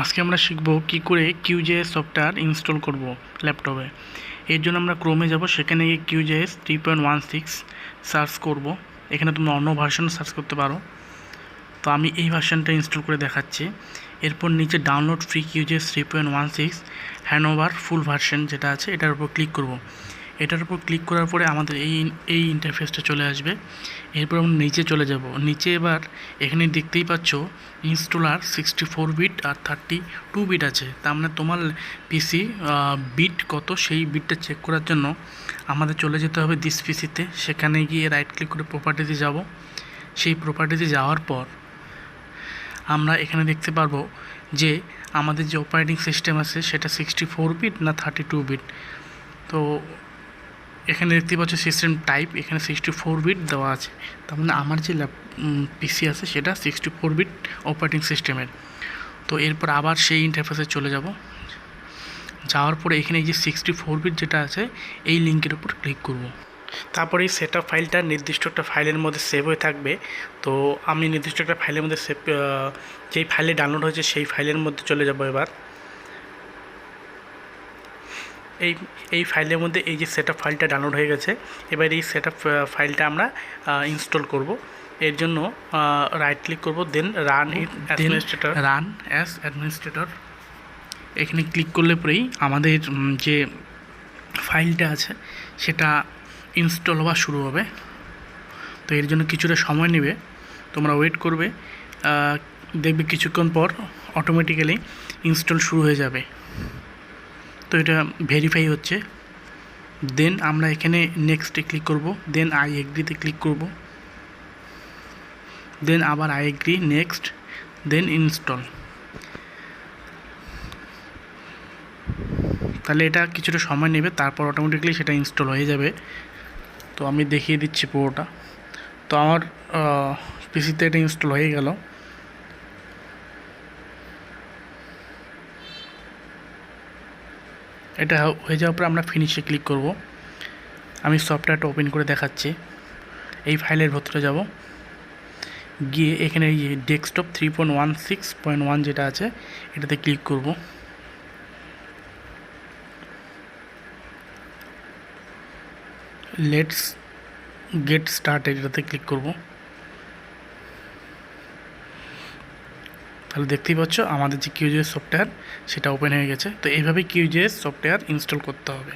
আজকে আমরা শিখব কি করে QGIS সফটওয়্যার ইনস্টল করব ল্যাপটপে। এর জন্য আমরা ক্রোমে যাব, সেখানে গিয়ে QGIS 3.16 সার্চ করব। এখানে তোমরা অন্য ভার্সন সার্চ করতে পারো, তো আমি এই ভার্সনটা ইনস্টল করে দেখাচ্ছি। এরপর নিচে ডাউনলোড ফ্রি QGIS 3.16 হ্যানোভার ফুল ভার্সন যেটা আছে এটার উপর ক্লিক করব। এটার উপর ক্লিক করার পরে আমাদের এই ইন্টারফেসটা চলে আসবে। এরপর আমরা নিচে চলে যাব। নিচে এবার এখানে দেখতেই পাচ্ছ ইনস্টলার 64 বিট আর 32 বিট আছে। তার মানে তোমার পিসি বিট কত সেই বিটটা চেক করার জন্য আমাদের চলে যেতে হবে দিস পিসিতে। সেখানে গিয়ে রাইট ক্লিক করে প্রপার্টিতে যাব। সেই প্রপার্টিতে যাওয়ার পর আমরা এখানে দেখতে পারবো যে আমাদের যে অপারেটিং সিস্টেম আছে সেটা 64 বিট না 32 বিট। তো এখানে দেখতে পাচ্ছ সিস্টেম টাইপ, এখানে 64 বিট দেওয়া আছে। তার মানে আমার যে পিসি আছে সেটা 64 বিট অপারেটিং সিস্টেমের। তো এরপর আবার সেই ইন্টারফেসে চলে যাব। যাওয়ার পরে এখানে এই যে 64 বিট যেটা আছে এই লিঙ্কের উপর ক্লিক করব। তারপরে এই সেটআপ ফাইলটা নির্দিষ্ট একটা ফাইলের মধ্যে সেভ হয়ে থাকবে। তো আমি নির্দিষ্ট একটা ফাইলের মধ্যে যেই ফাইলে ডাউনলোড হয়েছে সেই ফাইলের মধ্যে চলে যাব। এবার এই ফাইলের মধ্যে এই যে সেটআপ ফাইলটা ডাউনলোড হয়ে গেছে। এবার এই সেটআপ ফাইলটা আমরা ইনস্টল করব। এর জন্য রাইট ক্লিক করব, দেন রান অ্যাজ অ্যাডমিনিস্ট্রেটর। এখানে ক্লিক করলে পরেই আমাদের যে ফাইলটা আছে সেটা ইনস্টল হওয়া শুরু হবে। তো এর জন্য কিছুটা সময় নেবে, তোমরা ওয়েট করবে। দেখবে কিছুক্ষণ পর অটোমেটিক্যালি ইনস্টল শুরু হয়ে যাবে। তো এটা ভেরিফাই হচ্ছে। দেন আমরা এখানে নেক্সটে ক্লিক করব, দেন আই এগ্রিতে ক্লিক করব, দেন আবার I agree, next, then install. তাহলে এটা কিছুটা সময় নেবে, তারপর অটোমেটিক্যালি সেটা ইনস্টল হয়ে যাবে। তো আমি দেখিয়ে দিচ্ছি পুরোটা। তো আমার পিসিতে এটা ইনস্টল হয়ে গেল। এটা হয়ে যাওয়ার পর আমরা ফিনিশে ক্লিক করব। আমি সফটওয়্যারটা ওপেন করে দেখাচ্ছি। এই ফাইলের ভেতরে যাব, গিয়ে এখানে এই ডেস্কটপ 3.16.1 যেটা আছে এটাতে ক্লিক করব। লেটস গেট স্টার্টেড এটাতে ক্লিক করব। তাহলে দেখতেই পাচ্ছ আমাদের যে QGIS সফটওয়্যার সেটা ওপেন হয়ে গেছে। তো এইভাবে QGIS সফটওয়্যার ইনস্টল করতে হবে।